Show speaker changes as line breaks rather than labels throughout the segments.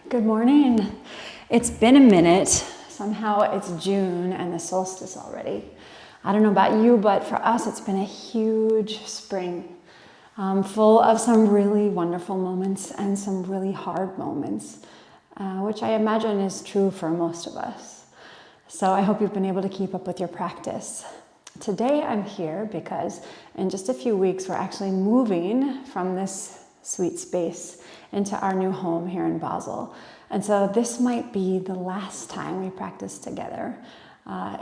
Good morning. It's been a minute. Somehow it's June and the solstice already. I don't know about you, but for us it's been a huge spring, full of some really wonderful moments and some really hard moments, which I imagine is true for most of us. So I hope you've been able to keep up with your practice. Today I'm here because in just a few weeks we're actually moving from this sweet space into our new home here in Basel. And so this might be the last time we practice together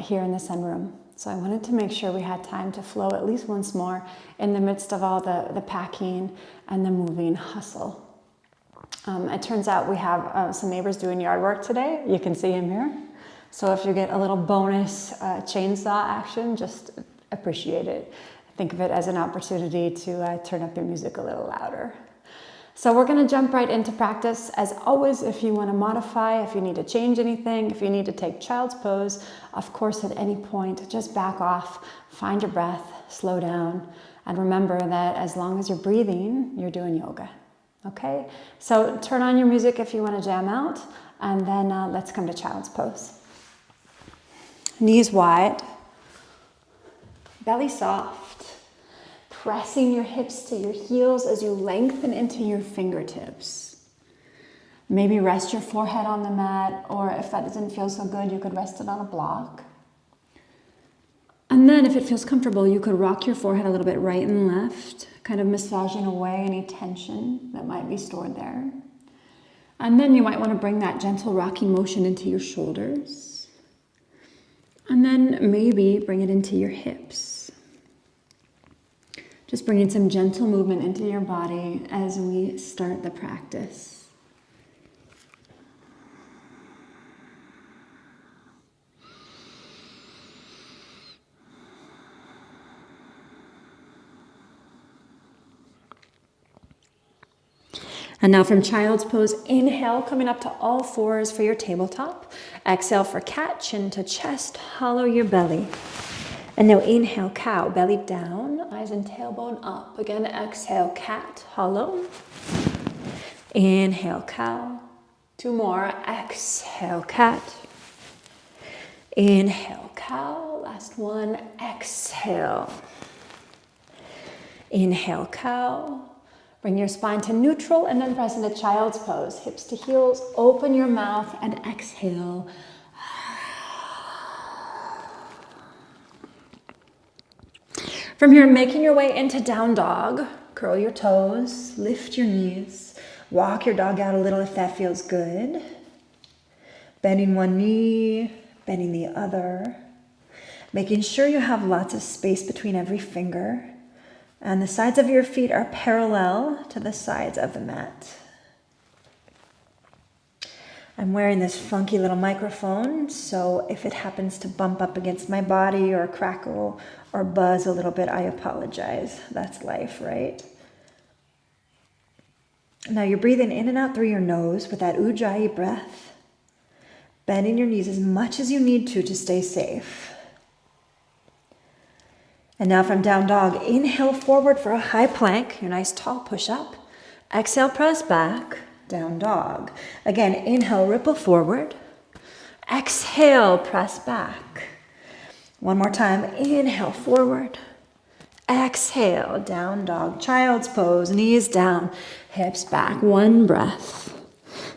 here in the sunroom. So I wanted to make sure we had time to flow at least once more in the midst of all the packing and the moving hustle. It turns out we have some neighbors doing yard work today. You can see him here. So if you get a little bonus chainsaw action, just appreciate it. Think of it as an opportunity to turn up your music a little louder. So we're going to jump right into practice. As always, if you want to modify, if you need to change anything, if you need to take child's pose, of course, at any point, just back off, find your breath, slow down, and remember that as long as you're breathing, you're doing yoga. Okay? So turn on your music if you want to jam out, and then let's come to child's pose. Knees wide, belly soft. Pressing your hips to your heels as you lengthen into your fingertips. Maybe rest your forehead on the mat, or if that doesn't feel so good, you could rest it on a block. And then if it feels comfortable, you could rock your forehead a little bit right and left, kind of massaging away any tension that might be stored there. And then you might want to bring that gentle rocking motion into your shoulders. And then maybe bring it into your hips. Just bringing some gentle movement into your body as we start the practice. And now from child's pose, inhale, coming up to all fours for your tabletop. Exhale for cat, chin to chest, hollow your belly. And now inhale, cow, belly down, eyes and tailbone up. Again, exhale, cat, hollow. Inhale, cow. Two more, exhale, cat. Inhale, cow. Last one, exhale. Inhale, cow. Bring your spine to neutral and then press into child's pose. Hips to heels, open your mouth and exhale. From here, making your way into down dog, curl your toes, lift your knees, walk your dog out a little if that feels good. Bending one knee, bending the other, making sure you have lots of space between every finger, and the sides of your feet are parallel to the sides of the mat. I'm wearing this funky little microphone, so if it happens to bump up against my body or crackle or buzz a little bit, I apologize. That's life, right? Now you're breathing in and out through your nose with that ujjayi breath, bending your knees as much as you need to stay safe. And now from down dog, inhale forward for a high plank, your nice tall push-up. Exhale, press back. Down dog. Again, inhale, ripple forward. Exhale, press back. One more time, inhale, forward. Exhale, down dog. Child's pose, knees down, hips back. One breath.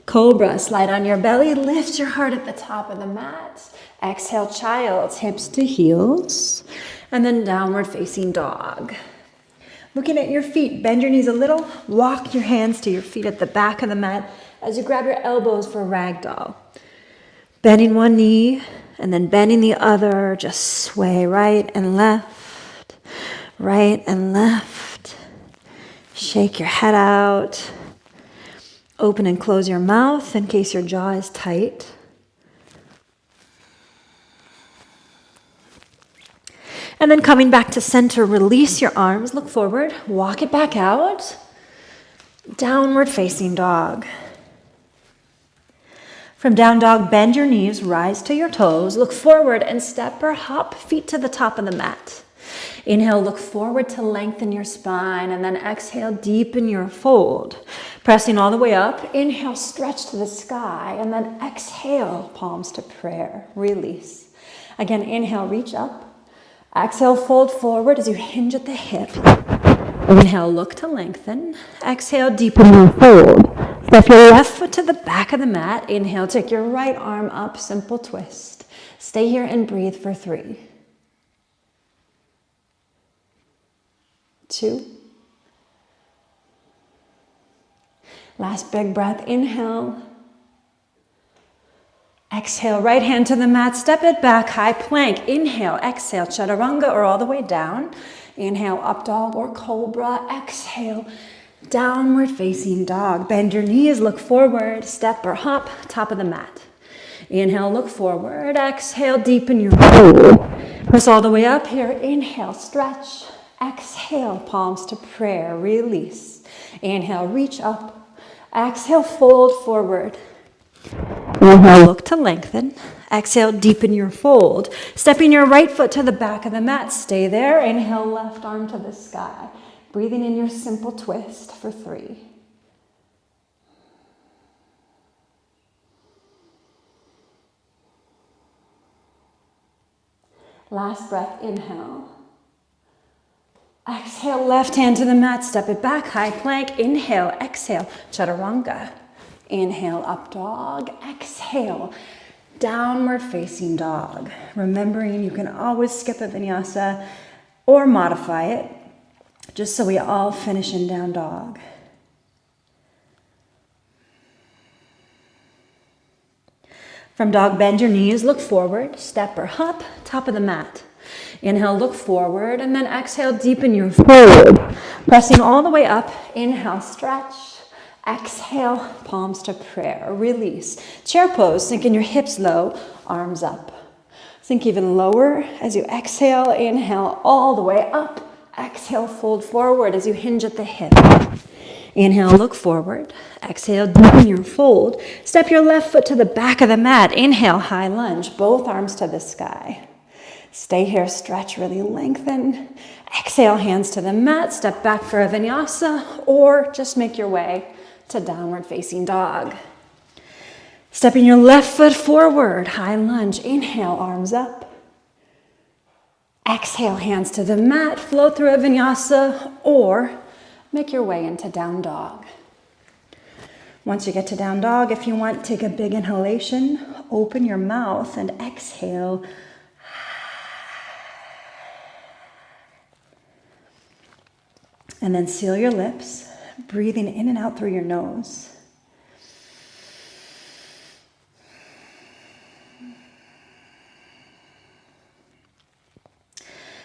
Cobra, slide on your belly, lift your heart at the top of the mat. Exhale, child's, hips to heels. And then downward facing dog. Looking at your feet, bend your knees a little, walk your hands to your feet at the back of the mat as you grab your elbows for ragdoll. Bending one knee and then bending the other, just sway right and left, right and left. Shake your head out. Open and close your mouth in case your jaw is tight. And then coming back to center, release your arms, look forward, walk it back out. Downward facing dog. From down dog, bend your knees, rise to your toes, look forward and step or hop feet to the top of the mat. Inhale, look forward to lengthen your spine, and then exhale, deepen your fold. Pressing all the way up. Inhale, stretch to the sky, and then exhale, palms to prayer. Release. Again, inhale, reach up. Exhale, fold forward as you hinge at the hip. Inhale, look to lengthen. Exhale, deepen your fold. Step your left foot to the back of the mat. Inhale, take your right arm up, simple twist. Stay here and breathe for 3, 2. Last big breath, inhale. Exhale, right hand to the mat, step it back, high plank. Inhale, exhale, chaturanga or all the way down. Inhale, up dog or cobra. Exhale, downward facing dog. Bend your knees, look forward, step or hop, top of the mat. Inhale, look forward. Exhale, deepen your fold. Press all the way up here. Inhale, stretch. Exhale, palms to prayer. Release. Inhale, reach up. Exhale, fold forward. Inhale, look to lengthen. Exhale, deepen your fold. Stepping your right foot to the back of the mat. Stay there. Inhale, left arm to the sky. Breathing in your simple twist for 3. Last breath, inhale. Exhale, left hand to the mat, step it back, high plank. Inhale, exhale, chaturanga. Inhale, up dog. Exhale, downward facing dog. Remembering you can always skip a vinyasa or modify it, just so we all finish in down dog. From dog, bend your knees, look forward, step or hop, top of the mat. Inhale, look forward, and then exhale, deepen your fold. Pressing all the way up, inhale, stretch. Exhale, palms to prayer, release. Chair pose, sinking your hips low, arms up. Sink even lower as you exhale, inhale all the way up. Exhale, fold forward as you hinge at the hip. Inhale, look forward. Exhale, deepen your fold. Step your left foot to the back of the mat. Inhale, high lunge, both arms to the sky. Stay here, stretch, really lengthen. Exhale, hands to the mat. Step back for a vinyasa or just make your way to downward facing dog. Stepping your left foot forward, high lunge. Inhale, arms up. Exhale, hands to the mat. Flow through a vinyasa or make your way into down dog. Once you get to down dog, if you want, take a big inhalation, open your mouth and exhale. And then seal your lips, breathing in and out through your nose.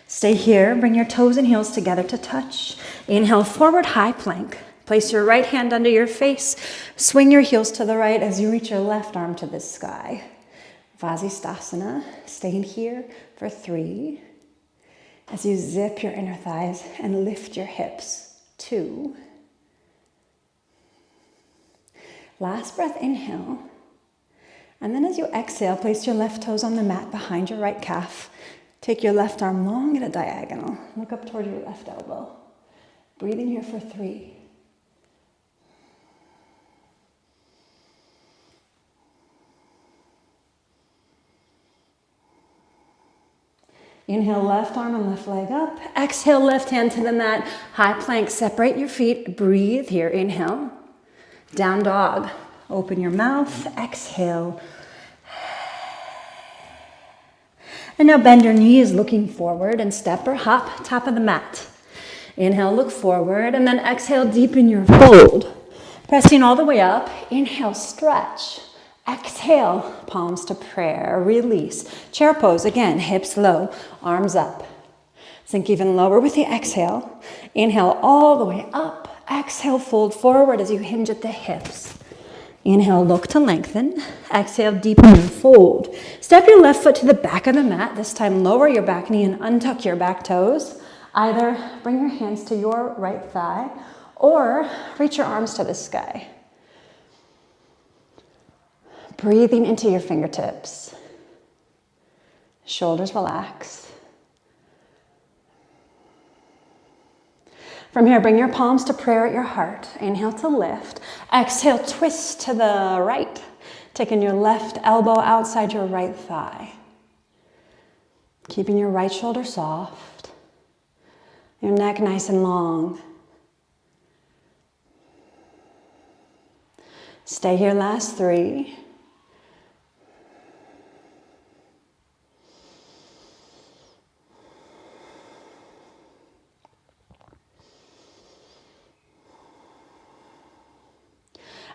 Stay here, bring your toes and heels together to touch. Inhale, forward high plank. Place your right hand under your face. Swing your heels to the right as you reach your left arm to the sky. Vasisthasana, staying here for 3. As you zip your inner thighs and lift your hips. 2. Last breath, inhale. And then as you exhale, place your left toes on the mat behind your right calf. Take your left arm long at a diagonal. Look up toward your left elbow. Breathing here for 3. Inhale, left arm and left leg up. Exhale, left hand to the mat. High plank, separate your feet. Breathe here, inhale. Down dog. Open your mouth, exhale. And now bend your knees looking forward and step or hop, top of the mat. Inhale, look forward, and then exhale, deepen your fold. Pressing all the way up, inhale, stretch. Exhale, palms to prayer, release. Chair pose, again, hips low, arms up. Sink even lower with the exhale. Inhale all the way up. Exhale, fold forward as you hinge at the hips. Inhale, look to lengthen. Exhale, deepen your fold. Step your left foot to the back of the mat. This time, lower your back knee and untuck your back toes. Either bring your hands to your right thigh or reach your arms to the sky. Breathing into your fingertips. Shoulders relaxed. From here, bring your palms to prayer at your heart. Inhale to lift. Exhale, twist to the right. Taking your left elbow outside your right thigh. Keeping your right shoulder soft. Your neck nice and long. Stay here, last 3.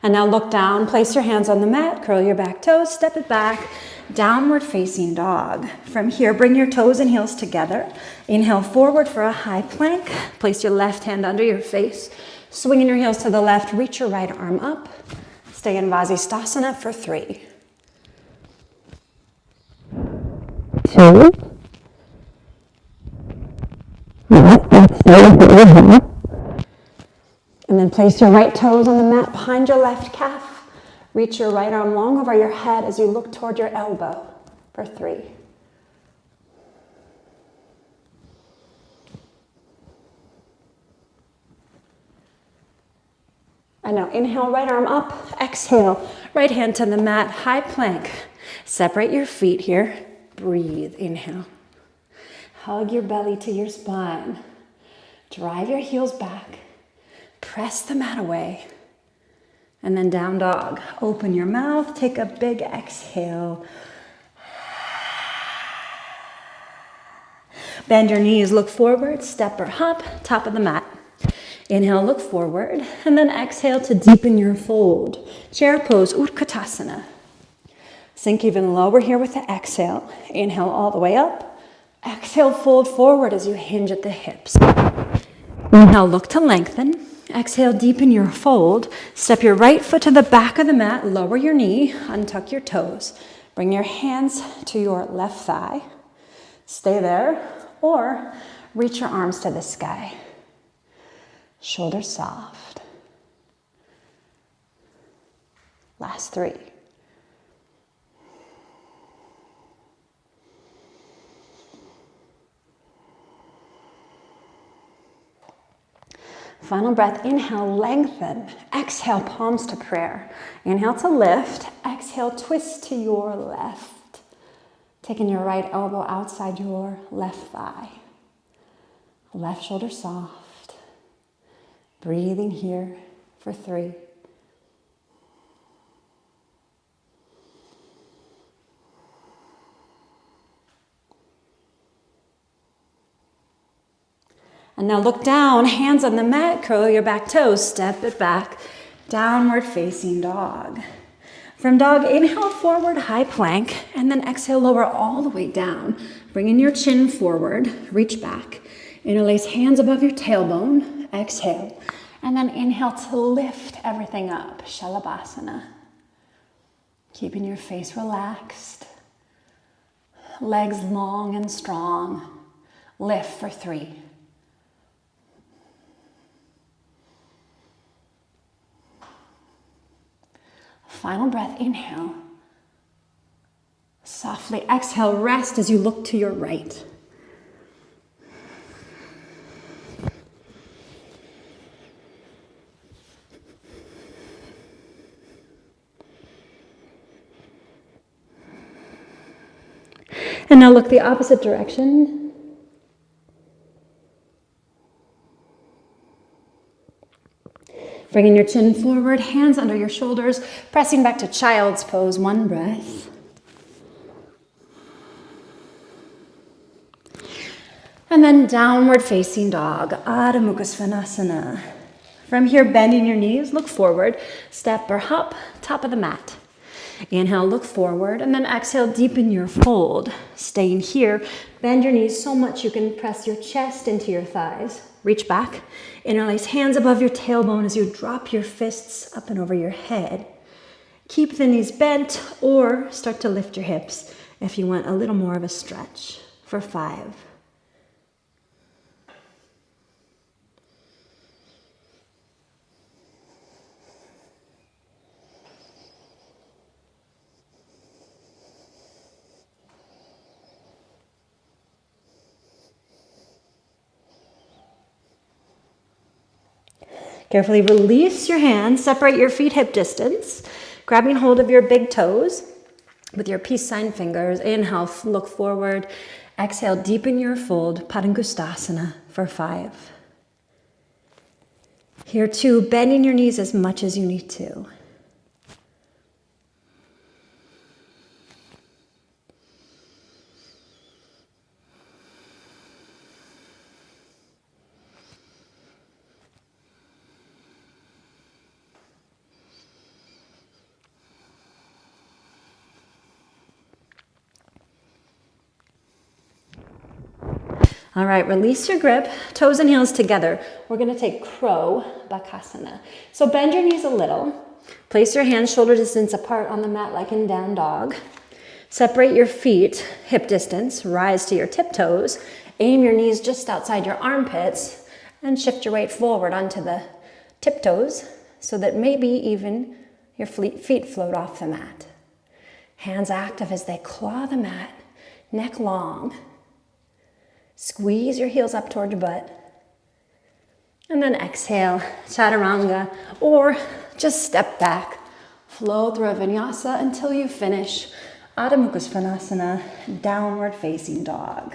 And now look down, place your hands on the mat, curl your back toes, step it back, downward facing dog. From here, bring your toes and heels together. Inhale forward for a high plank. Place your left hand under your face. Swinging your heels to the left, reach your right arm up. Stay in Vasisthasana for 3. 2. And then place your right toes on the mat behind your left calf. Reach your right arm long over your head as you look toward your elbow for 3. And now inhale, right arm up. Exhale, right hand to the mat, high plank. Separate your feet here. Breathe, inhale. Hug your belly to your spine. Drive your heels back. Press the mat away. And then down dog. Open your mouth, take a big exhale. Bend your knees, look forward, step or hop, top of the mat. Inhale, look forward, and then exhale to deepen your fold. Chair pose, Utkatasana. Sink even lower here with the exhale. Inhale all the way up. Exhale, fold forward as you hinge at the hips. Inhale, look to lengthen. Exhale, deepen your fold. Step your right foot to the back of the mat, lower your knee, untuck your toes. Bring your hands to your left thigh. Stay there, or reach your arms to the sky. Shoulders soft. Last 3. Final breath, inhale, lengthen. Exhale, palms to prayer. Inhale to lift. Exhale, twist to your left. Taking your right elbow outside your left thigh. Left shoulder soft. Breathing here for 3. And now look down, hands on the mat, curl your back toes, step it back, downward facing dog. From dog, inhale forward, high plank, and then exhale, lower all the way down. Bringing your chin forward, reach back. Interlace hands above your tailbone, exhale. And then inhale to lift everything up, Shalabhasana. Keeping your face relaxed, legs long and strong. Lift for 3. Final breath, inhale. Softly exhale, rest as you look to your right. And now look the opposite direction. Bringing your chin forward, hands under your shoulders, pressing back to child's pose, 1 breath. And then downward facing dog, Adho Mukha Svanasana. From here, bending your knees, look forward, step or hop, top of the mat. Inhale, look forward, and then exhale, deepen your fold. Staying here, bend your knees so much you can press your chest into your thighs. Reach back, interlace hands above your tailbone as you drop your fists up and over your head. Keep the knees bent or start to lift your hips if you want a little more of a stretch for 5. Carefully release your hands, separate your feet hip distance, grabbing hold of your big toes with your peace sign fingers. Inhale, look forward. Exhale, deepen your fold, Padangusthasana for 5. Here 2, bending your knees as much as you need to. All right, release your grip, toes and heels together. We're gonna take crow bakasana. So bend your knees a little. Place your hands shoulder distance apart on the mat like in down dog. Separate your feet hip distance, rise to your tiptoes. Aim your knees just outside your armpits and shift your weight forward onto the tiptoes so that maybe even your feet float off the mat. Hands active as they claw the mat, neck long. Squeeze your heels up toward your butt. And then exhale, chaturanga, or just step back. Flow through a vinyasa until you finish Adho Mukha Svanasana, downward facing dog.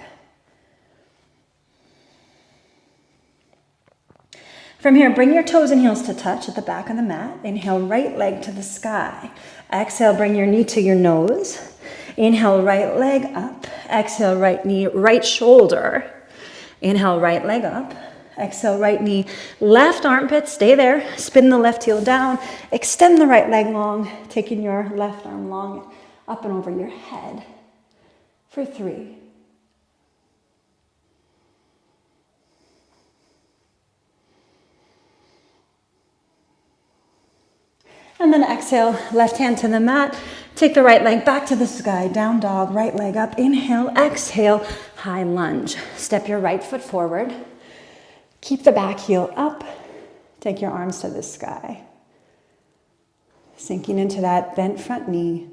From here, bring your toes and heels to touch at the back of the mat. Inhale, right leg to the sky. Exhale, bring your knee to your nose. Inhale, right leg up. Exhale, right knee, right shoulder. Inhale, right leg up. Exhale, right knee, left armpit, stay there. Spin the left heel down. Extend the right leg long, taking your left arm long up and over your head for 3. And then exhale, left hand to the mat. Take the right leg back to the sky, down dog, right leg up. Inhale, exhale, high lunge. Step your right foot forward. Keep the back heel up. Take your arms to the sky. Sinking into that bent front knee.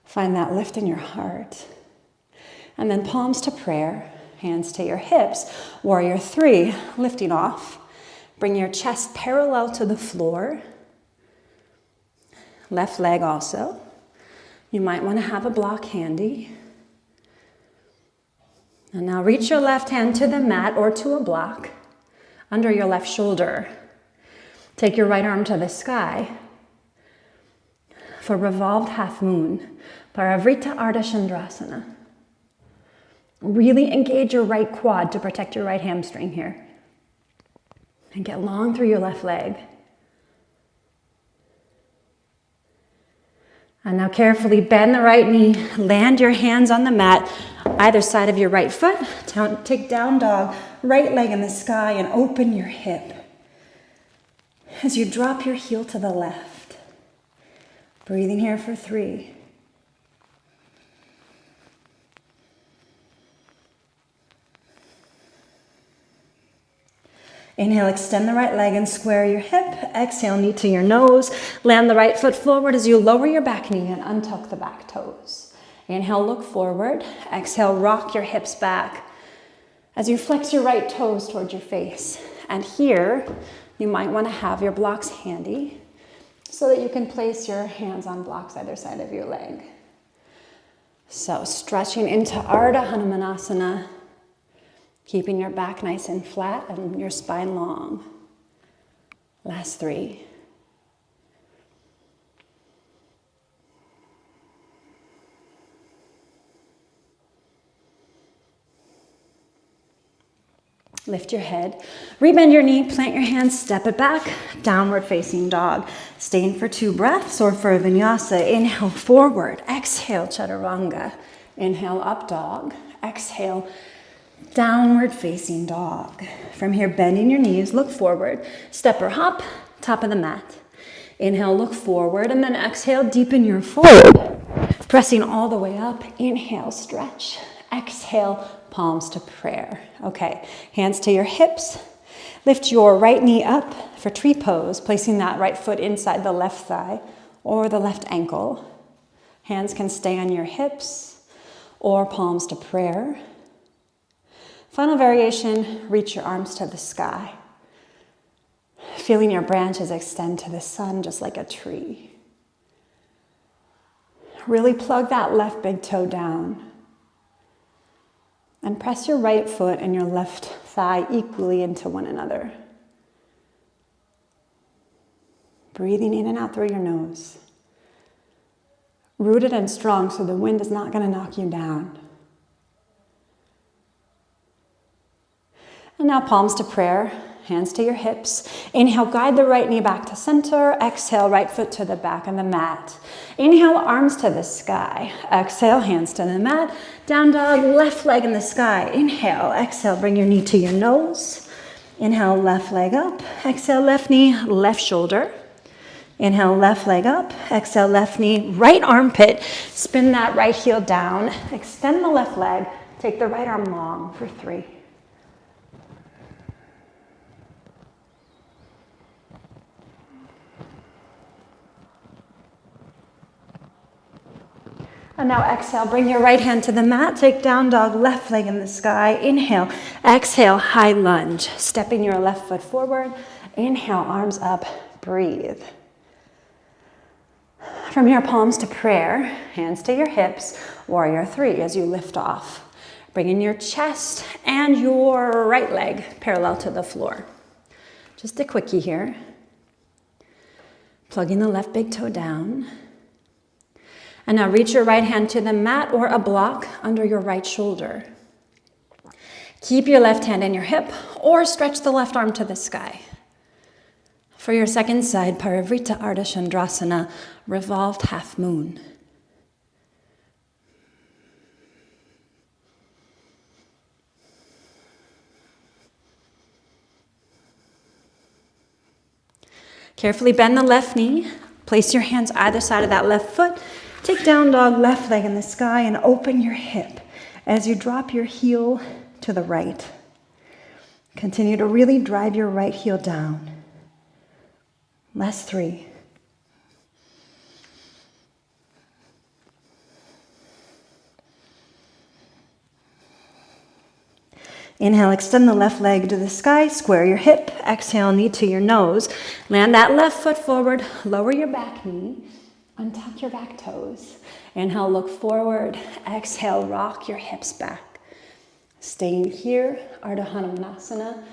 Find that lift in your heart. And then palms to prayer, hands to your hips. Warrior 3, lifting off. Bring your chest parallel to the floor. Left leg also. You might want to have a block handy. And now reach your left hand to the mat or to a block under your left shoulder. Take your right arm to the sky for revolved half moon, Parivrtta Ardha Chandrasana. Really engage your right quad to protect your right hamstring here. And get long through your left leg. And now carefully bend the right knee, land your hands on the mat, either side of your right foot. Take down dog, right leg in the sky, and open your hip. As you drop your heel to the left. Breathing here for 3. Inhale, extend the right leg and square your hip. Exhale, knee to your nose. Land the right foot forward as you lower your back knee and untuck the back toes. Inhale, look forward. Exhale, rock your hips back as you flex your right toes towards your face. And here, you might want to have your blocks handy so that you can place your hands on blocks either side of your leg. So stretching into Ardha Hanumanasana. Keeping your back nice and flat and your spine long. Last 3. Lift your head, rebend your knee, plant your hands, step it back, downward facing dog. Staying for 2 breaths or for a vinyasa. Inhale, forward. Exhale, chaturanga. Inhale, up dog. Exhale, downward facing dog. From here, bending your knees, look forward. Step or hop, top of the mat. Inhale, look forward, and then exhale, deepen your fold. Pressing all the way up. Inhale, stretch. Exhale, palms to prayer. Okay, hands to your hips. Lift your right knee up for tree pose, placing that right foot inside the left thigh or the left ankle. Hands can stay on your hips or palms to prayer. Final variation, reach your arms to the sky. Feeling your branches extend to the sun just like a tree. Really plug that left big toe down. And press your right foot and your left thigh equally into one another. Breathing in and out through your nose. Rooted and strong so the wind is not going to knock you down. And now palms to prayer, hands to your hips. Inhale, guide the right knee back to center. Exhale, right foot to the back of the mat. Inhale, arms to the sky. Exhale, hands to the mat. Down dog, left leg in the sky. Inhale, exhale, bring your knee to your nose. Inhale, left leg up. Exhale, left knee, left shoulder. Inhale, left leg up. Exhale, left knee, right armpit. Spin that right heel down. Extend the left leg. Take the right arm long for 3. And now exhale, bring your right hand to the mat. Take down dog, left leg in the sky. Inhale, exhale, high lunge. Stepping your left foot forward. Inhale, arms up, breathe. From here, palms to prayer, hands to your hips, warrior 3 as you lift off. Bring in your chest and your right leg parallel to the floor. Just a quickie here. Plugging the left big toe down. And now reach your right hand to the mat or a block under your right shoulder. Keep your left hand in your hip or stretch the left arm to the sky. For your second side, Parivrita Ardha Chandrasana, revolved half moon. Carefully bend the left knee. Place your hands either side of that left foot. Take down dog, left leg in the sky, and open your hip as you drop your heel to the right. Continue to really drive your right heel down. Last 3. Inhale, extend the left leg to the sky, square your hip. Exhale, knee to your nose. Land that left foot forward, lower your back knee. Untuck your back toes. Inhale, look forward. Exhale, rock your hips back. Staying here, Ardha Hanumanasana.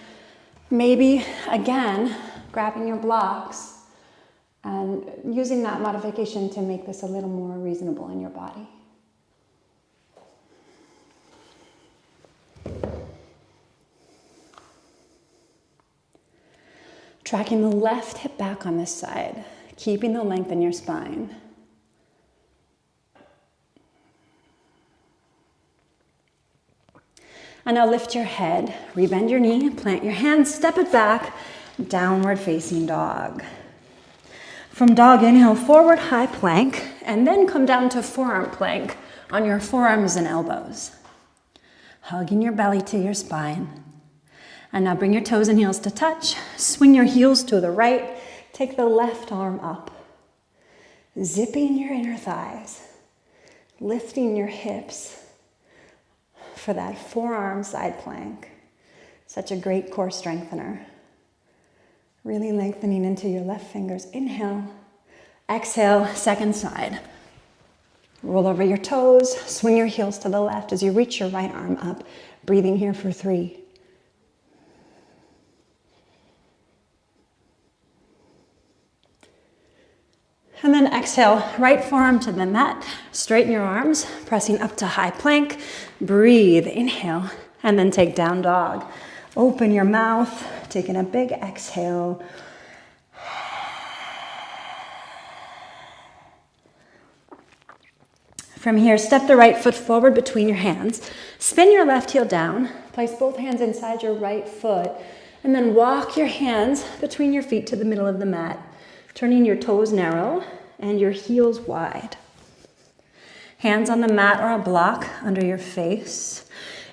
Maybe, again, grabbing your blocks and using that modification to make this a little more reasonable in your body. Tracking the left hip back on this side. Keeping the length in your spine. And now lift your head, rebend your knee, plant your hands, step it back, downward facing dog. From dog, inhale, forward, high plank, and then come down to forearm plank on your forearms and elbows. Hugging your belly to your spine. And now bring your toes and heels to touch, swing your heels to the right, take the left arm up, zipping your inner thighs, lifting your hips for that forearm side plank. Such a great core strengthener. Really lengthening into your left fingers. Inhale, exhale, second side. Roll over your toes, swing your heels to the left as you reach your right arm up. Breathing here for 3. And then exhale, right forearm to the mat. Straighten your arms, pressing up to high plank. Breathe, inhale, and then take down dog. Open your mouth, taking a big exhale. From here, step the right foot forward between your hands. Spin your left heel down. Place both hands inside your right foot. And then walk your hands between your feet to the middle of the mat. Turning your toes narrow and your heels wide. Hands on the mat or a block under your face.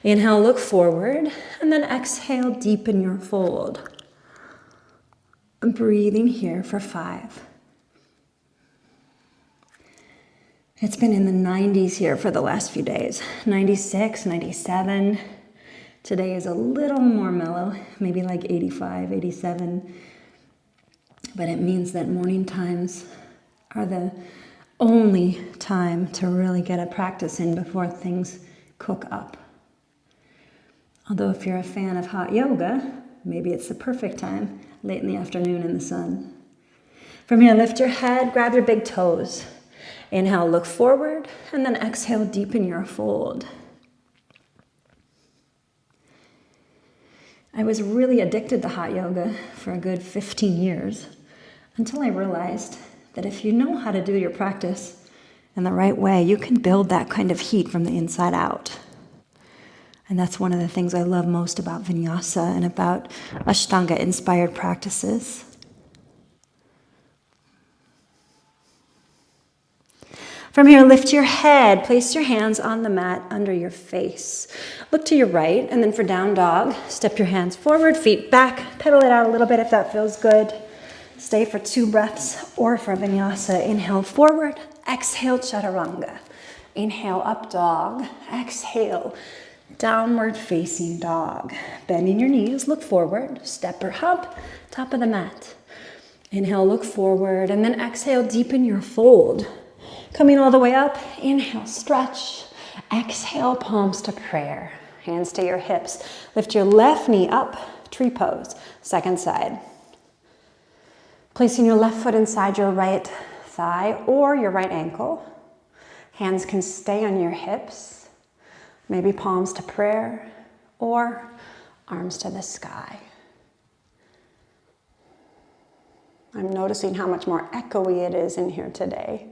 Inhale, look forward, and then exhale, deepen your fold. Breathing here for 5. It's been in the 90s here for the last few days. 96, 97. Today is a little more mellow, maybe like 85, 87. but it means that morning times are the only time to really get a practice in before things cook up. Although if you're a fan of hot yoga, maybe it's the perfect time, late in the afternoon in the sun. From here, lift your head, grab your big toes. Inhale, look forward, and then exhale, deepen your fold. I was really addicted to hot yoga for a good 15 years until I realized that if you know how to do your practice in the right way, you can build that kind of heat from the inside out. And that's one of the things I love most about Vinyasa and about Ashtanga-inspired practices. From here, lift your head, place your hands on the mat under your face. Look to your right, and then for down dog, step your hands forward, feet back, pedal it out a little bit if that feels good. Stay for 2 breaths, or for Vinyasa, inhale forward, exhale chaturanga. Inhale up dog, exhale downward facing dog. Bending your knees, look forward, step or hop, top of the mat. Inhale, look forward, and then exhale, deepen your fold. Coming all the way up, inhale, stretch. Exhale, palms to prayer. Hands to your hips. Lift your left knee up, tree pose, second side. Placing your left foot inside your right thigh or your right ankle. Hands can stay on your hips. Maybe palms to prayer or arms to the sky. I'm noticing how much more echoey it is in here today.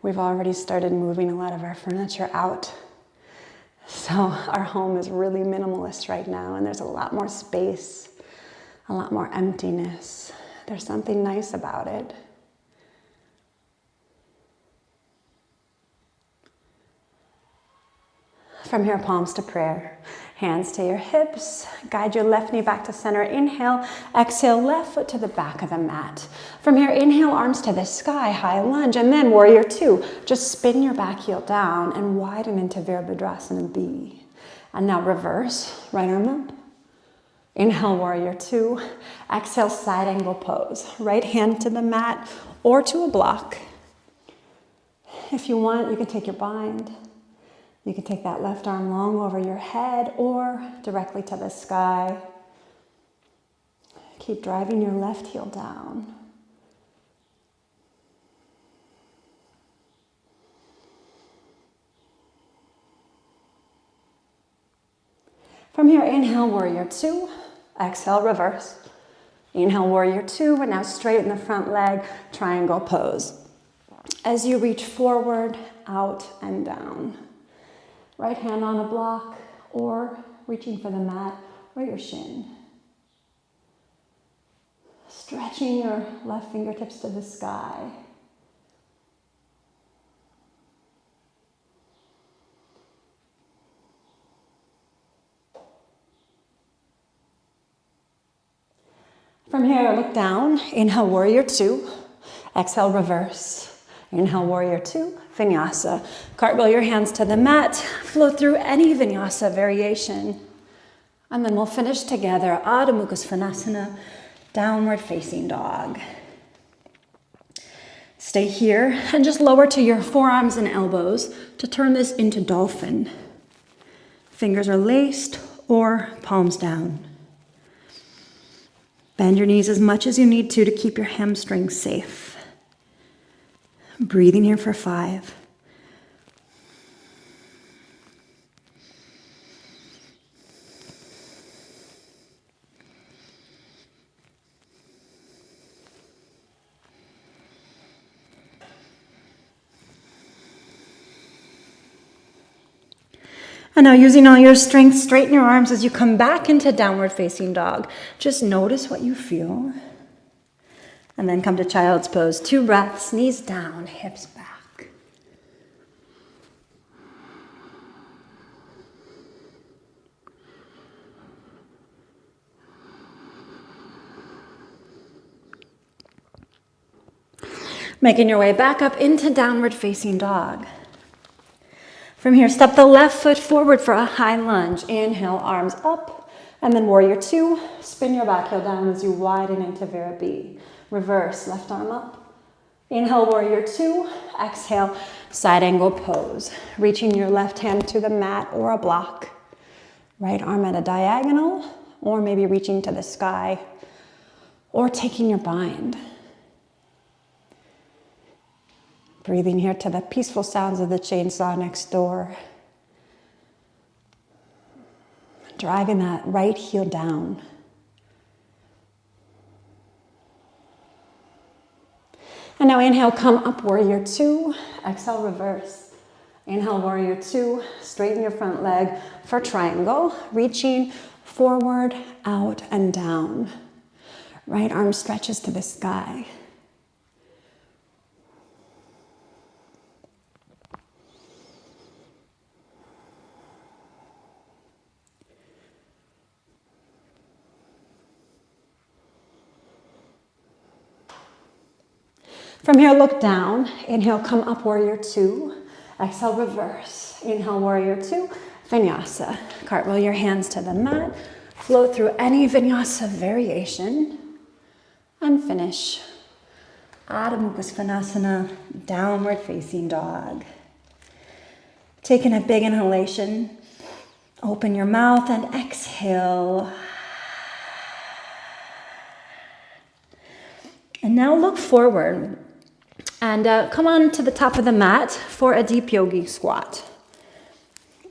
We've already started moving a lot of our furniture out. So our home is really minimalist right now, and there's a lot more space, a lot more emptiness. There's something nice about it. From here, palms to prayer. Hands to your hips. Guide your left knee back to center. Inhale, exhale, left foot to the back of the mat. From here, inhale, arms to the sky, high lunge, and then warrior 2. Just spin your back heel down and widen into Virabhadrasana B. And now reverse, right arm up. Inhale, warrior 2. Exhale, side angle pose. Right hand to the mat or to a block. If you want, you can take your bind. You can take that left arm long over your head or directly to the sky. Keep driving your left heel down. From here, inhale, warrior 2. Exhale, reverse. Inhale, warrior 2. And now straighten the front leg, triangle pose. As you reach forward, out, and down. Right hand on a block or reaching for the mat or your shin. Stretching your left fingertips to the sky. From here, look down. Inhale, warrior 2. Exhale, reverse. Inhale, warrior 2, vinyasa. Cartwheel your hands to the mat. Flow through any vinyasa variation. And then we'll finish together. Adho Mukha Svanasana, downward facing dog. Stay here and just lower to your forearms and elbows to turn this into dolphin. Fingers are laced or palms down. Bend your knees as much as you need to keep your hamstrings safe. Breathing here for 5. And now using all your strength, straighten your arms as you come back into downward facing dog. Just notice what you feel. And then come to child's pose. 2 breaths, knees down, hips back. Making your way back up into downward facing dog. From here, step the left foot forward for a high lunge. Inhale, arms up. And then warrior 2, spin your back heel down as you widen into Vira B. reverse, left arm up. Inhale, warrior two. Exhale, side angle pose. Reaching your left hand to the mat or a block. Right arm at a diagonal, or maybe reaching to the sky, or taking your bind. Breathing here to the peaceful sounds of the chainsaw next door. Driving that right heel down. And now inhale, come up, warrior two. Exhale, reverse. Inhale, warrior two. Straighten your front leg for triangle. Reaching forward, out, and down. Right arm stretches to the sky. From here, look down. Inhale, come up, warrior two. Exhale, reverse. Inhale, warrior two. Vinyasa. Cartwheel your hands to the mat. Flow through any vinyasa variation. And finish. Adho Mukha Svanasana, downward facing dog. Taking a big inhalation. Open your mouth and exhale. And now look forward. And come on to the top of the mat for a deep yogi squat.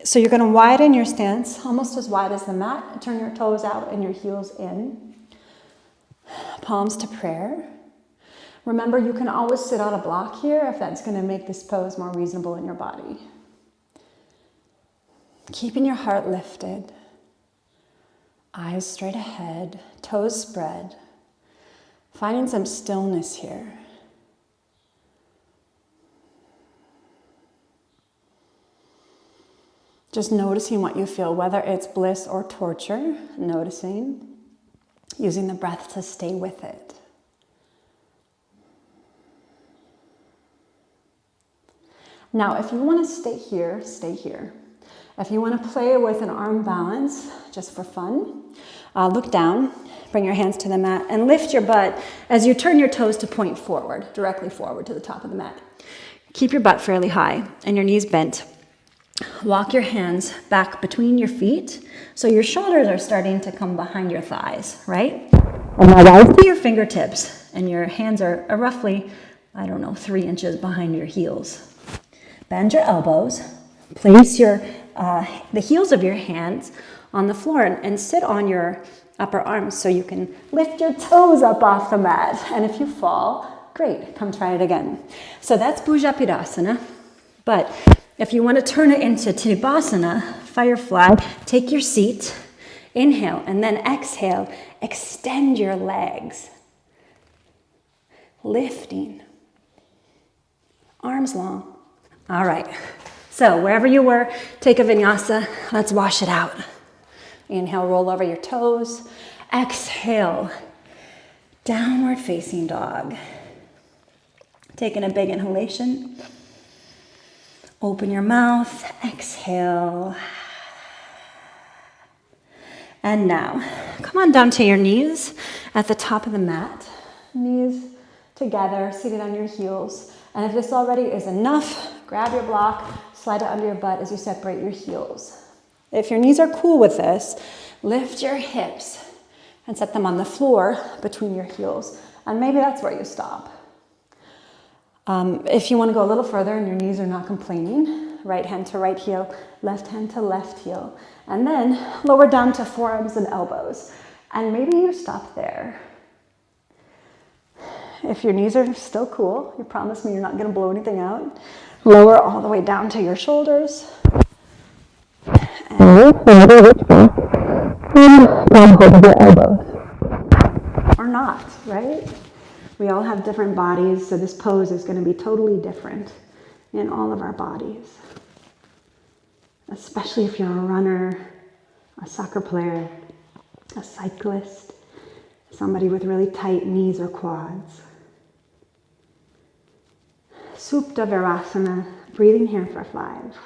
So you're going to widen your stance, almost as wide as the mat. Turn your toes out and your heels in. Palms to prayer. Remember, you can always sit on a block here if that's going to make this pose more reasonable in your body. Keeping your heart lifted. Eyes straight ahead, toes spread. Finding some stillness here. Just noticing what you feel, whether it's bliss or torture, noticing, using the breath to stay with it. Now, if you want to stay here, stay here. If you want to play with an arm balance, just for fun, look down, bring your hands to the mat, and lift your butt as you turn your toes to point forward, directly forward to the top of the mat. Keep your butt fairly high and your knees bent. Walk your hands back between your feet so your shoulders are starting to come behind your thighs, right? And now rise to your fingertips and your hands are roughly, 3 inches behind your heels. Bend your elbows. Place the heels of your hands on the floor and sit on your upper arms so you can lift your toes up off the mat. And if you fall, great, come try it again. So that's Bhujapidasana. But if you want to turn it into Tadasana, firefly, take your seat, inhale, and then exhale, extend your legs. Lifting. Arms long. All right. So wherever you were, take a vinyasa. Let's wash it out. Inhale, roll over your toes. Exhale, downward facing dog. Taking a big inhalation. Open your mouth, exhale. And now, come on down to your knees at the top of the mat. Knees together, seated on your heels. And if this already is enough, grab your block, slide it under your butt as you separate your heels. If your knees are cool with this, lift your hips and set them on the floor between your heels. And maybe that's where you stop. If you want to go a little further and your knees are not complaining, right hand to right heel, left hand to left heel. And then lower down to forearms and elbows. And maybe you stop there. If your knees are still cool, you promise me you're not going to blow anything out. Lower all the way down to your shoulders. And lift the middle which way. And grab hold of your elbows. Or not, right? We all have different bodies, so this pose is going to be totally different in all of our bodies. Especially if you're a runner, a soccer player, a cyclist, somebody with really tight knees or quads. Supta Virasana, breathing here for 5.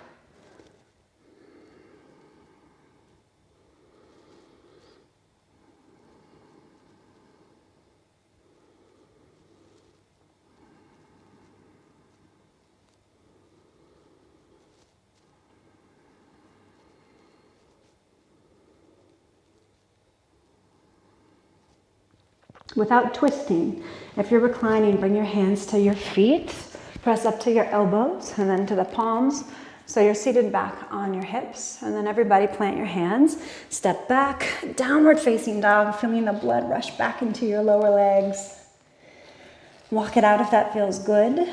without twisting. If you're reclining, bring your hands to your feet, press up to your elbows and then to the palms. So you're seated back on your hips, and then everybody plant your hands, step back, downward facing dog, feeling the blood rush back into your lower legs. Walk it out if that feels good.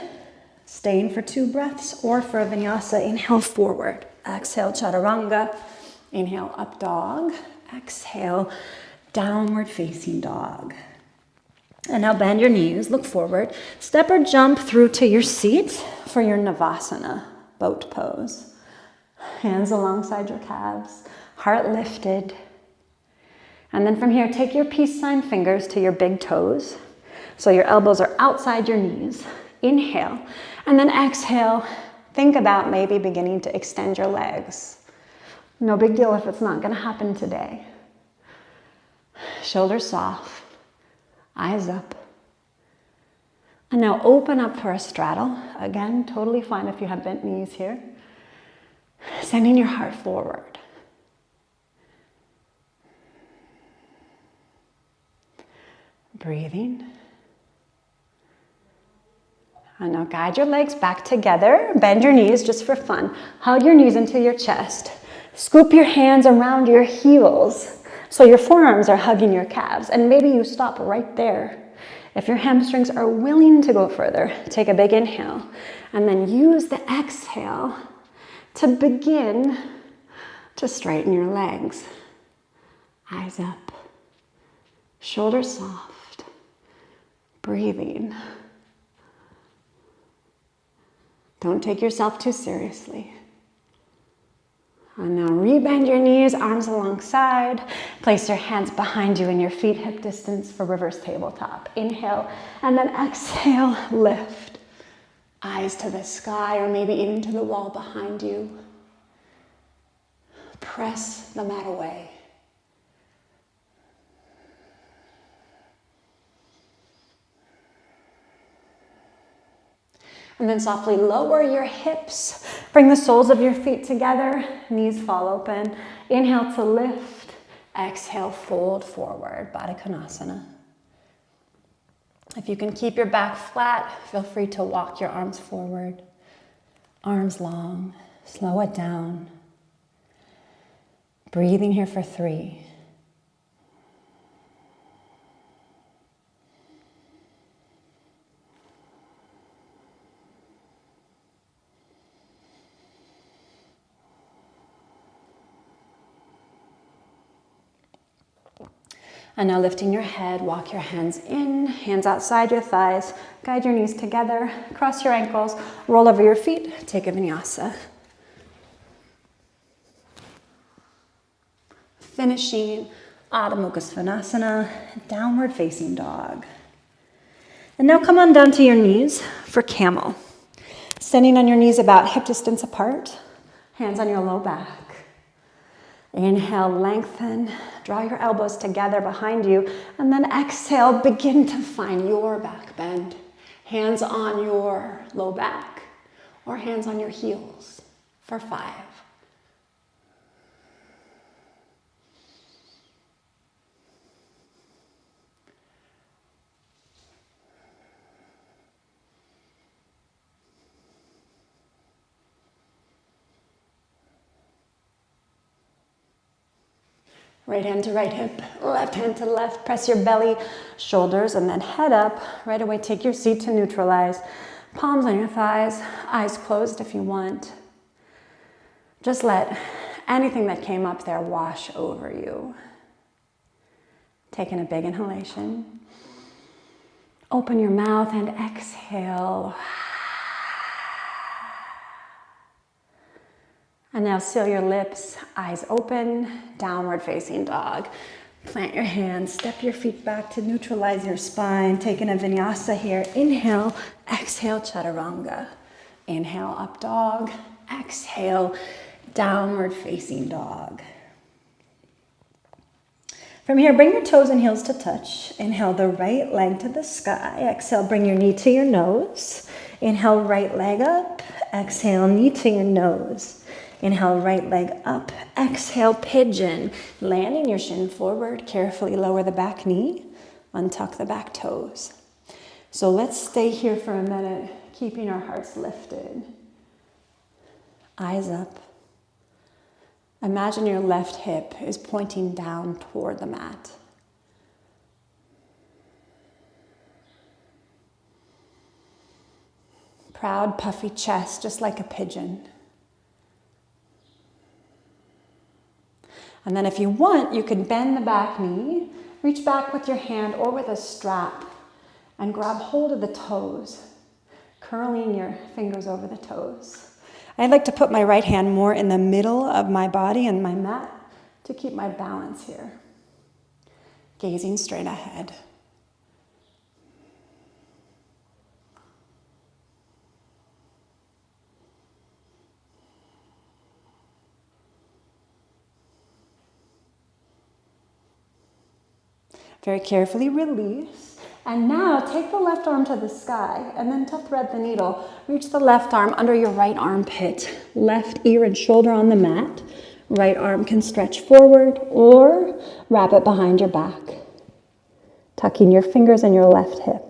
Staying for 2 breaths, or for a vinyasa, inhale forward. Exhale, chaturanga. Inhale, up dog. Exhale, downward facing dog. And now bend your knees, look forward. Step or jump through to your seat for your Navasana, boat pose. Hands alongside your calves, heart lifted. And then from here, take your peace sign fingers to your big toes. So your elbows are outside your knees. Inhale, and then exhale. Think about maybe beginning to extend your legs. No big deal if it's not going to happen today. Shoulders soft, eyes up. And now open up for a straddle. Again, totally fine if you have bent knees here. Sending your heart forward. Breathing. And now guide your legs back together. Bend your knees just for fun. Hug your knees into your chest. Scoop your hands around your heels so your forearms are hugging your calves. And maybe you stop right there. If your hamstrings are willing to go further, take a big inhale. And then use the exhale to begin to straighten your legs. Eyes up. Shoulders soft. Breathing. Don't take yourself too seriously. And now rebend your knees, arms alongside. Place your hands behind you and your feet hip distance for reverse tabletop. Inhale, and then exhale, lift. Eyes to the sky or maybe even to the wall behind you. Press the mat away. And then softly lower your hips. Bring the soles of your feet together. Knees fall open. Inhale to lift. Exhale, fold forward. Baddha Konasana. If you can keep your back flat, feel free to walk your arms forward. Arms long. Slow it down. Breathing here for 3. And now lifting your head, walk your hands in, hands outside your thighs, guide your knees together, cross your ankles, roll over your feet, take a vinyasa. Finishing Adho Mukha Svanasana, downward facing dog. And now come on down to your knees for camel. Standing on your knees about hip distance apart, hands on your low back. Inhale, lengthen, draw your elbows together behind you, and then exhale, begin to find your back bend. Hands on your low back, or hands on your heels for 5. Right hand to right hip, left hand to left. Press your belly, shoulders, and then head up. Right away, take your seat to neutralize. Palms on your thighs, eyes closed if you want. Just let anything that came up there wash over you. Taking a big inhalation. Open your mouth and exhale. And now seal your lips, eyes open, downward facing dog. Plant your hands, step your feet back to neutralize your spine. Taking a vinyasa here. Inhale, exhale, chaturanga. Inhale, up dog. Exhale, downward facing dog. From here, bring your toes and heels to touch. Inhale the right leg to the sky. Exhale, bring your knee to your nose. Inhale, right leg up. Exhale, knee to your nose. Inhale, right leg up. Exhale, pigeon. Landing your shin forward. Carefully lower the back knee. Untuck the back toes. So let's stay here for a minute, keeping our hearts lifted. Eyes up. Imagine your left hip is pointing down toward the mat. Proud, puffy chest, just like a pigeon. And then if you want, you can bend the back knee, reach back with your hand or with a strap, and grab hold of the toes, curling your fingers over the toes. I like to put my right hand more in the middle of my body and my mat to keep my balance here. Gazing straight ahead. Very carefully release. And now take the left arm to the sky, and then to thread the needle, reach the left arm under your right armpit, left ear and shoulder on the mat. Right arm can stretch forward or wrap it behind your back, tucking your fingers in your left hip.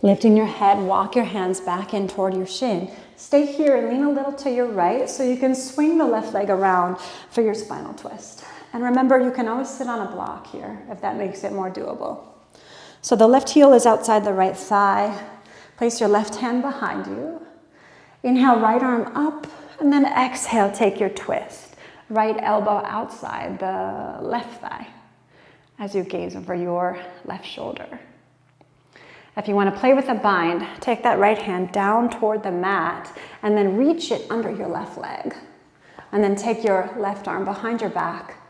Lifting your head, walk your hands back in toward your shin. Stay here and lean a little to your right so you can swing the left leg around for your spinal twist. And remember, you can always sit on a block here if that makes it more doable. So the left heel is outside the right thigh. Place your left hand behind you. Inhale, right arm up, and then exhale, take your twist. Right elbow outside the left thigh as you gaze over your left shoulder. If you want to play with a bind, take that right hand down toward the mat and then reach it under your left leg. And then take your left arm behind your back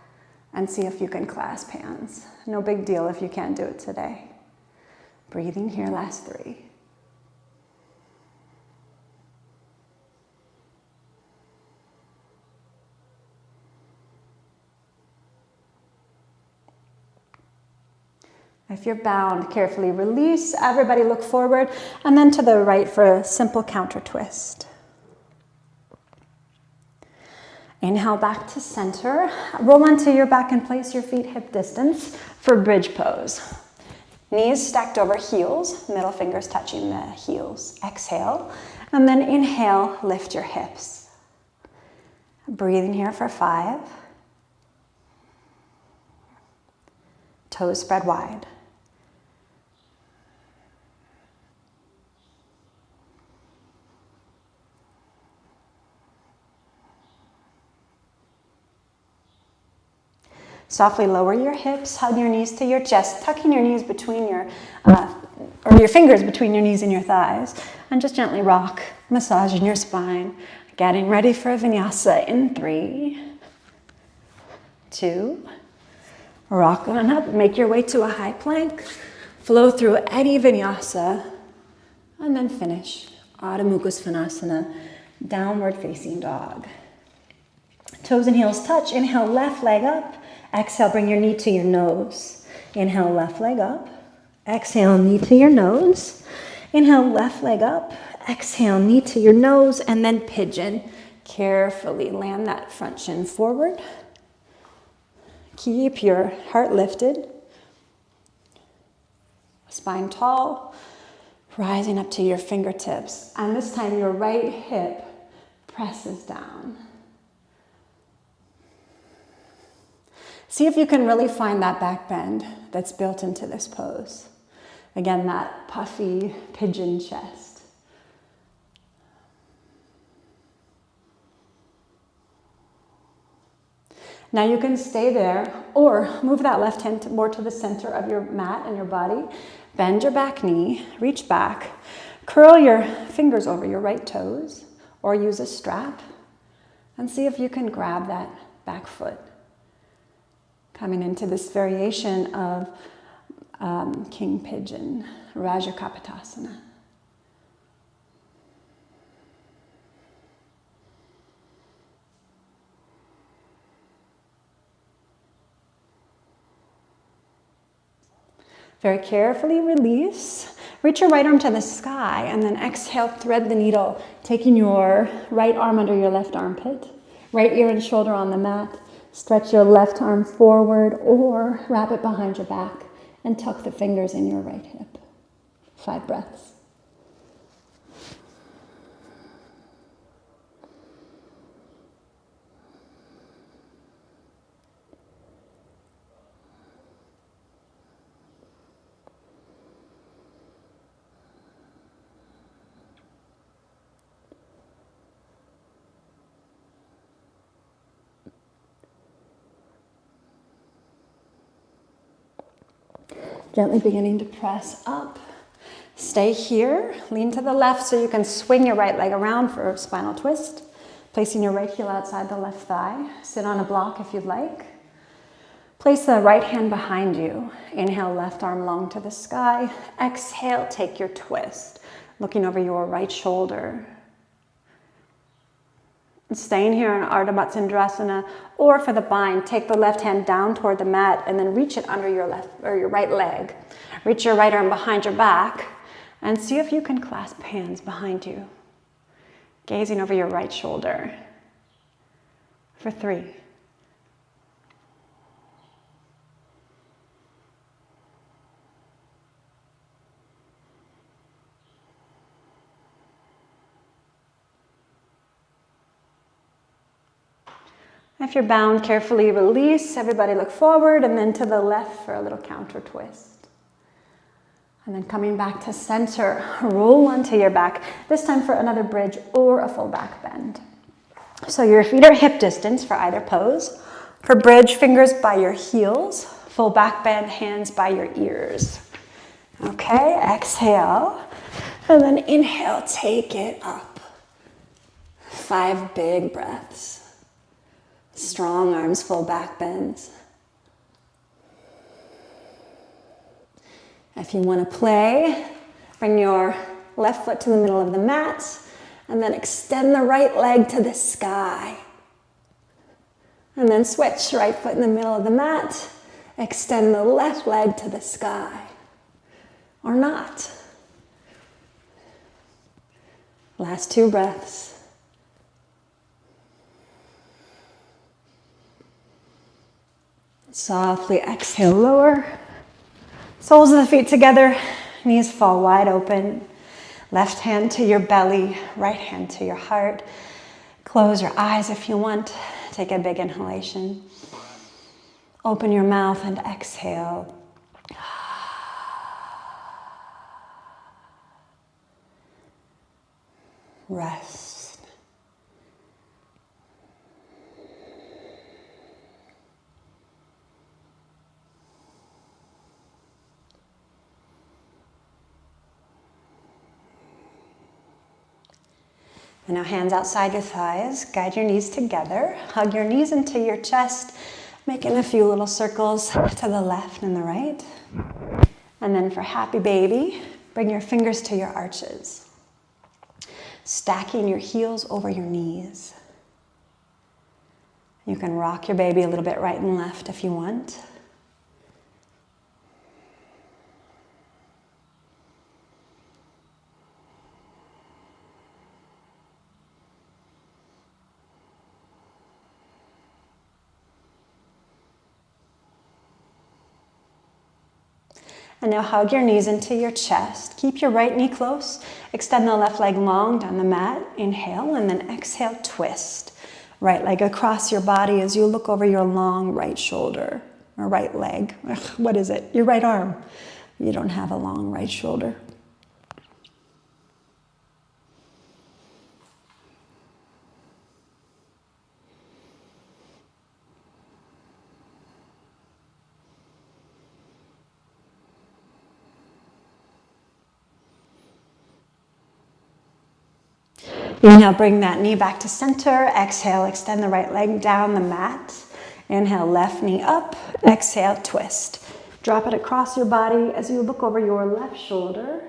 and see if you can clasp hands. No big deal if you can't do it today. Breathing here, last 3. If you're bound, carefully release. Everybody look forward and then to the right for a simple counter twist. Inhale back to center. Roll onto your back and place your feet hip distance for bridge pose. Knees stacked over heels, middle fingers touching the heels. Exhale, and then inhale, lift your hips. Breathing here for 5. Toes spread wide. Softly lower your hips, hug your knees to your chest, tucking your knees between your fingers between your knees and your thighs, and just gently rock, massaging your spine. Getting ready for a vinyasa in 3, 2, rock on up, make your way to a high plank, flow through any vinyasa, and then finish Adho Mukha Svanasana, downward facing dog. Toes and heels touch, inhale, left leg up. Exhale, bring your knee to your nose. Inhale, left leg up. Exhale, knee to your nose. Inhale, left leg up. Exhale, knee to your nose, and then pigeon. Carefully land that front shin forward. Keep your heart lifted. Spine tall, rising up to your fingertips. And this time, your right hip presses down. See if you can really find that back bend that's built into this pose. Again, that puffy pigeon chest. Now you can stay there or move that left hand more to the center of your mat and your body. Bend your back knee, reach back, curl your fingers over your right toes or use a strap and see if you can grab that back foot. Coming into this variation of King Pigeon, Rajakapotasana. Very carefully release. Reach your right arm to the sky and then exhale, thread the needle, taking your right arm under your left armpit, right ear and shoulder on the mat. Stretch your left arm forward or wrap it behind your back and tuck the fingers in your right hip. 5 breaths. Gently beginning to press up. Stay here. Lean to the left so you can swing your right leg around for a spinal twist. Placing your right heel outside the left thigh. Sit on a block if you'd like. Place the right hand behind you. Inhale, left arm long to the sky. Exhale, take your twist. Looking over your right shoulder. Staying here in Ardha Matsyendrasana, or for the bind, take the left hand down toward the mat and then reach it under your left or your right leg. Reach your right arm behind your back and see if you can clasp hands behind you. Gazing over your right shoulder. For 3. If you're bound, carefully release. Everybody look forward and then to the left for a little counter twist. And then coming back to center, roll onto your back, this time for another bridge or a full back bend. So your feet are hip distance for either pose. For bridge, fingers by your heels. Full back bend, hands by your ears. Okay, exhale. And then inhale, take it up. 5 big breaths. Strong arms, full back bends. If you want to play, bring your left foot to the middle of the mat and then extend the right leg to the sky. And then switch, right foot in the middle of the mat, extend the left leg to the sky. Or not. Last 2 breaths. Softly exhale, lower. Soles of the feet together, knees fall wide open. Left hand to your belly, right hand to your heart. Close your eyes if you want. Take a big inhalation. Open your mouth and exhale. Rest. And now hands outside your thighs, guide your knees together, hug your knees into your chest, making a few little circles to the left and the right. And then for happy baby, bring your fingers to your arches, stacking your heels over your knees. You can rock your baby a little bit right and left if you want. And now hug your knees into your chest. Keep your right knee close. Extend the left leg long down the mat. Inhale and then exhale, twist. Right leg across your body as you look over your long right shoulder or right leg. Ugh, what is it? Your right arm. You don't have a long right shoulder. Inhale, bring that knee back to center. Exhale, extend the right leg down the mat. Inhale, left knee up. Exhale, twist. Drop it across your body as you look over your left shoulder.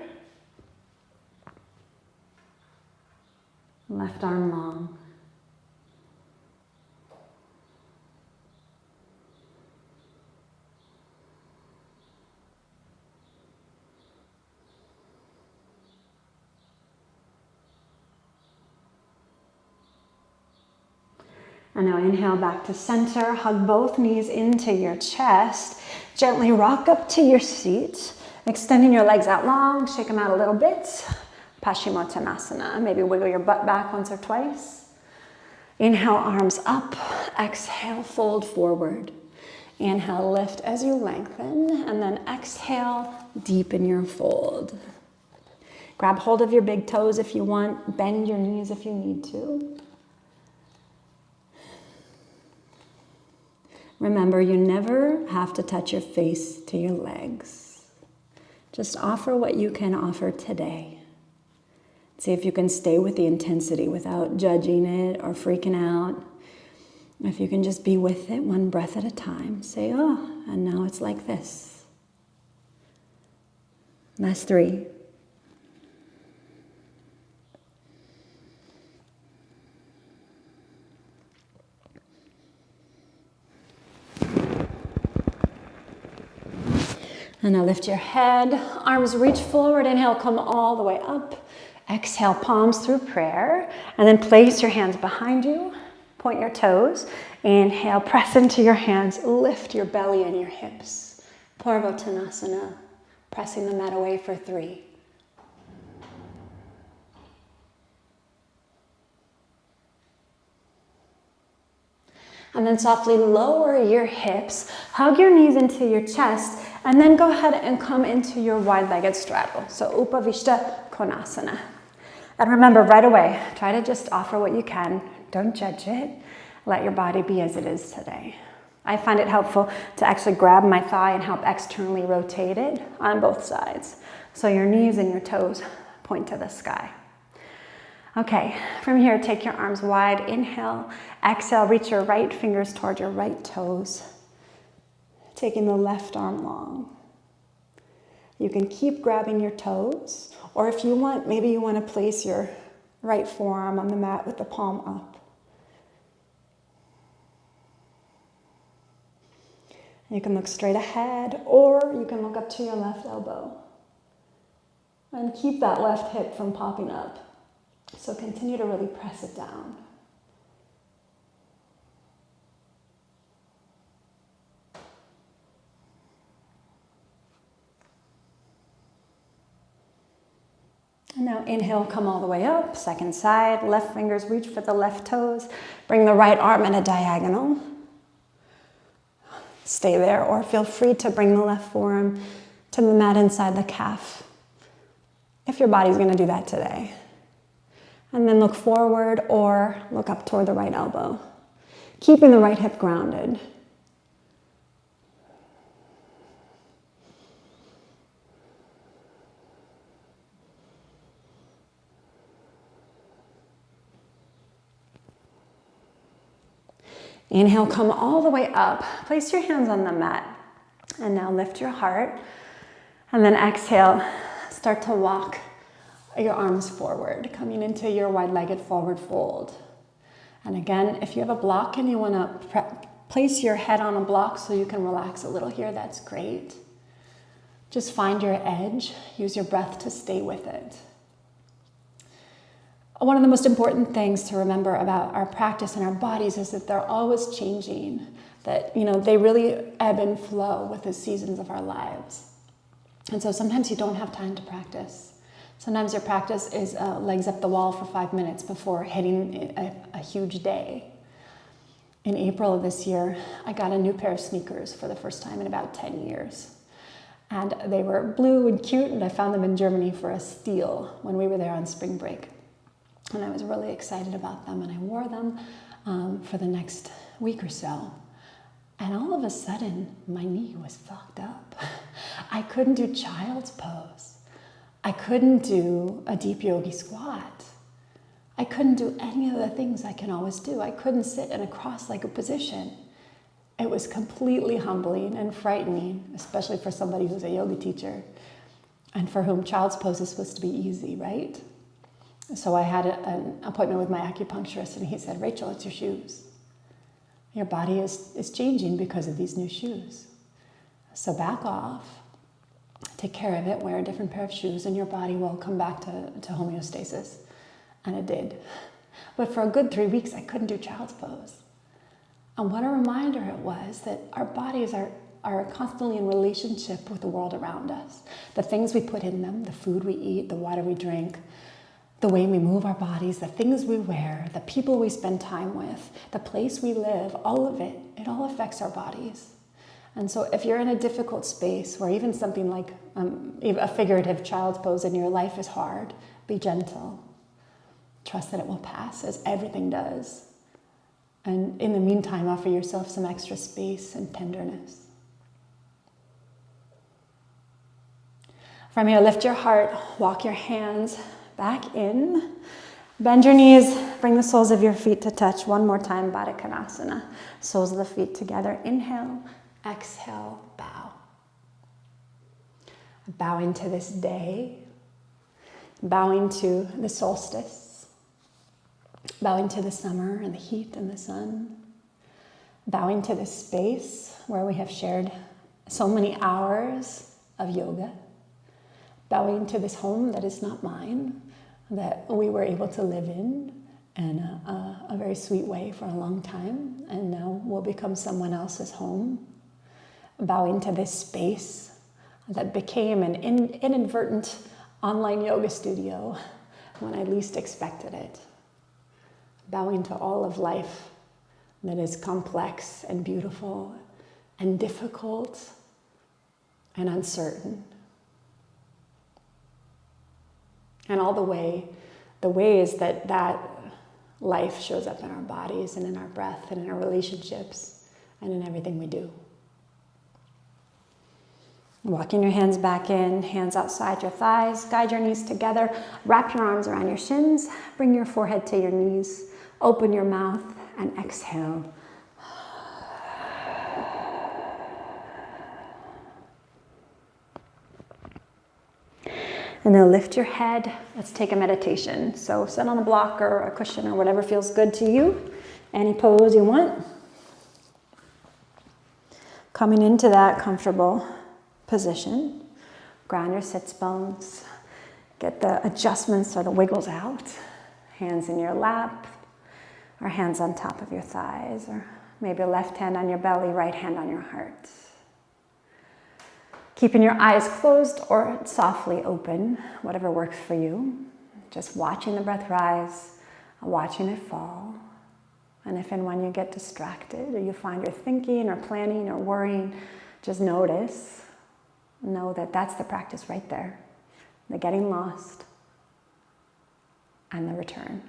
Left arm long. And now inhale back to center, hug both knees into your chest, gently rock up to your seat, extending your legs out long, shake them out a little bit. Paschimottanasana, maybe wiggle your butt back once or twice. Inhale, arms up, exhale, fold forward. Inhale, lift as you lengthen, and then exhale, deepen your fold. Grab hold of your big toes if you want, bend your knees if you need to. Remember, you never have to touch your face to your legs. Just offer what you can offer today. See if you can stay with the intensity without judging it or freaking out. If you can just be with it one breath at a time. Say, oh, and now it's like this. Last 3. And now lift your head, arms reach forward, inhale, come all the way up. Exhale, palms through prayer, and then place your hands behind you, point your toes. Inhale, press into your hands, lift your belly and your hips. Purvottanasana, pressing the mat away for 3. And then softly lower your hips, hug your knees into your chest, and then go ahead and come into your wide-legged straddle. So Upavishta Konasana. And remember right away, try to just offer what you can. Don't judge it. Let your body be as it is today. I find it helpful to actually grab my thigh and help externally rotate it on both sides. So your knees and your toes point to the sky. Okay, from here, take your arms wide. Inhale, exhale, reach your right fingers toward your right toes. Taking the left arm long. You can keep grabbing your toes, or if you want, maybe you want to place your right forearm on the mat with the palm up. You can look straight ahead, or you can look up to your left elbow. And keep that left hip from popping up. So continue to really press it down. And now inhale, come all the way up, second side, left fingers reach for the left toes. Bring the right arm in a diagonal. Stay there, or feel free to bring the left forearm to the mat inside the calf, if your body's gonna do that today. And then look forward or look up toward the right elbow, keeping the right hip grounded. Inhale, come all the way up. Place your hands on the mat. And now lift your heart. And then exhale, start to walk your arms forward, coming into your wide-legged forward fold. And again, if you have a block and you want to place your head on a block so you can relax a little here, that's great. Just find your edge. Use your breath to stay with it. One of the most important things to remember about our practice and our bodies is that they're always changing, that, they really ebb and flow with the seasons of our lives. And so sometimes you don't have time to practice. Sometimes your practice is legs up the wall for 5 minutes before hitting a huge day. In April of this year, I got a new pair of sneakers for the first time in about 10 years. And they were blue and cute, and I found them in Germany for a steal when we were there on spring break. And I was really excited about them, and I wore them for the next week or so. And all of a sudden, my knee was fucked up. I couldn't do child's pose. I couldn't do a deep yogi squat. I couldn't do any of the things I can always do. I couldn't sit in a cross-legged position. It was completely humbling and frightening, especially for somebody who's a yoga teacher and for whom child's pose is supposed to be easy, right? So I had an appointment with my acupuncturist, and he said, Rachel, it's your shoes. Your body is changing because of these new shoes. So back off. Take care of it, wear a different pair of shoes, and your body will come back to homeostasis. And it did. But for a good 3 weeks, I couldn't do child's pose. And what a reminder it was that our bodies are constantly in relationship with the world around us. The things we put in them, the food we eat, the water we drink, the way we move our bodies, the things we wear, the people we spend time with, the place we live, all of it, it all affects our bodies. And so if you're in a difficult space where even something like a figurative child's pose in your life is hard, be gentle. Trust that it will pass, as everything does. And in the meantime, offer yourself some extra space and tenderness. From here, lift your heart, walk your hands back in. Bend your knees, bring the soles of your feet to touch. One more time, Baddha Konasana. Soles of the feet together. Inhale, exhale, bow. Bowing to this day. Bowing to the solstice. Bowing to the summer and the heat and the sun. Bowing to this space where we have shared so many hours of yoga. Bowing to this home that is not mine, that we were able to live in a very sweet way for a long time, and now will become someone else's home. Bowing to this space that became an inadvertent online yoga studio when I least expected it. Bowing to all of life that is complex and beautiful and difficult and uncertain. And all the ways that life shows up in our bodies and in our breath and in our relationships and in everything we do. Walking your hands back in, hands outside your thighs, guide your knees together, wrap your arms around your shins, bring your forehead to your knees, open your mouth and exhale. And then lift your head. Let's take a meditation. So sit on a block or a cushion or whatever feels good to you. Any pose you want. Coming into that comfortable position. Ground your sits bones. Get the adjustments or the wiggles out. Hands in your lap or hands on top of your thighs, or maybe left hand on your belly, right hand on your heart. Keeping your eyes closed or softly open, whatever works for you. Just watching the breath rise, watching it fall. And if and when you get distracted or you find you're thinking or planning or worrying, just notice. Know that that's the practice right there. The getting lost and the return.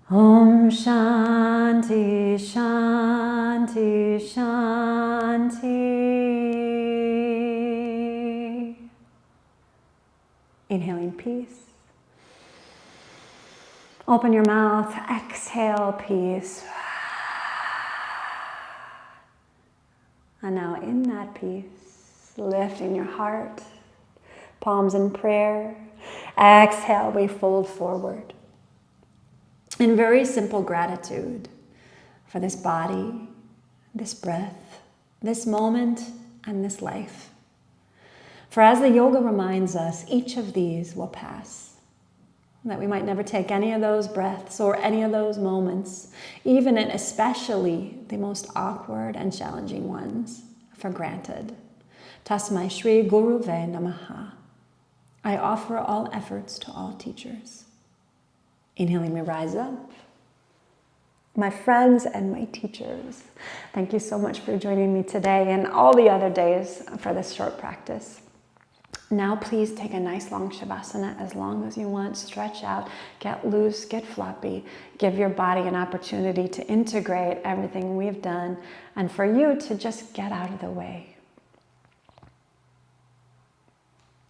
Om Shanti, Shanti, Shanti. Inhaling peace. Open your mouth, exhale peace. And now in that peace, lifting your heart, palms in prayer. Exhale, we fold forward. In very simple gratitude for this body, this breath, this moment, and this life. For as the yoga reminds us, each of these will pass. That we might never take any of those breaths or any of those moments, even and especially the most awkward and challenging ones, for granted. Tasmai Shri Guruve Namaha. I offer all efforts to all teachers. Inhaling, we rise up. My friends and my teachers, thank you so much for joining me today and all the other days for this short practice. Now please take a nice long Shavasana as long as you want. Stretch out, get loose, get floppy. Give your body an opportunity to integrate everything we've done and for you to just get out of the way.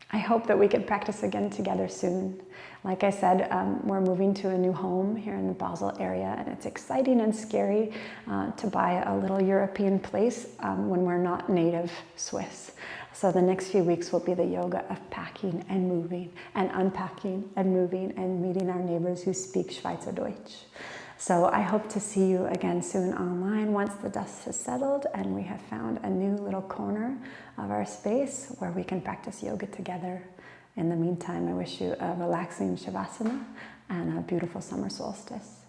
I hope that we can practice again together soon. Like I said, we're moving to a new home here in the Basel area, and it's exciting and scary to buy a little European place when we're not native Swiss. So the next few weeks will be the yoga of packing and moving and unpacking and moving and meeting our neighbors who speak Schweizerdeutsch. So I hope to see you again soon online once the dust has settled and we have found a new little corner of our space where we can practice yoga together. In the meantime, I wish you a relaxing Shavasana and a beautiful summer solstice.